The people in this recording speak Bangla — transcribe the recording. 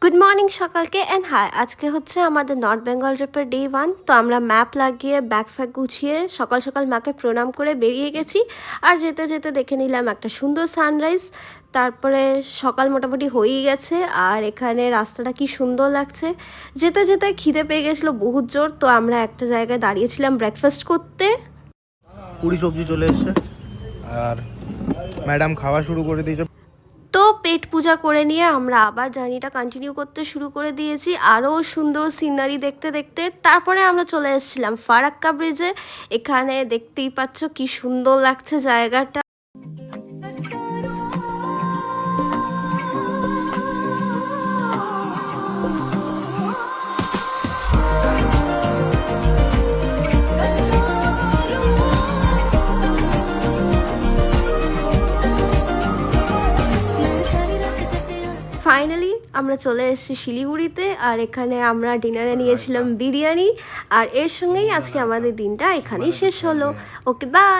গুড মর্নিং সকালকে অ্যান্ড হাই। আজকে হচ্ছে আমাদের নর্থ বেঙ্গল ট্রিপের ডে 1। তো আমরা ম্যাপ লাগিয়ে ব্যাগ ফ্যাগ গুছিয়ে সকাল সকাল মাকে প্রণাম করে বেরিয়ে গেছি। আর যেতে যেতে দেখে নিলাম একটা সুন্দর সানরাইজ। তারপরে সকাল মোটামুটি হয়েই গেছে, আর এখানে রাস্তাটা কি সুন্দর লাগছে। যেতে যেতে খিদে পেয়ে গেছিলো বহুত জোর, তো আমরা একটা জায়গায় দাঁড়িয়েছিলাম ব্রেকফাস্ট করতে। পুরি সবজি চলে এসছে আর ম্যাডাম খাওয়া শুরু করে দিয়েছে। তো পেট পূজা করে নিয়ে আমরা আবার জার্নিটা কন্টিনিউ করতে শুরু করে দিয়েছি, আরও সুন্দর সিনারি দেখতে দেখতে। তারপরে আমরা চলে এসেছিলাম ফারাক্কা ব্রিজে। এখানে দেখতেই পাচ্ছ কি সুন্দর লাগছে জায়গাটা। ফাইনালি আমরা চলে এসেছি শিলিগুড়িতে, আর এখানে আমরা ডিনারে নিয়েছিলাম বিরিয়ানি। আর এর সঙ্গেই আজকে আমাদের দিনটা এখানেই শেষ হলো। ওকে, বাই।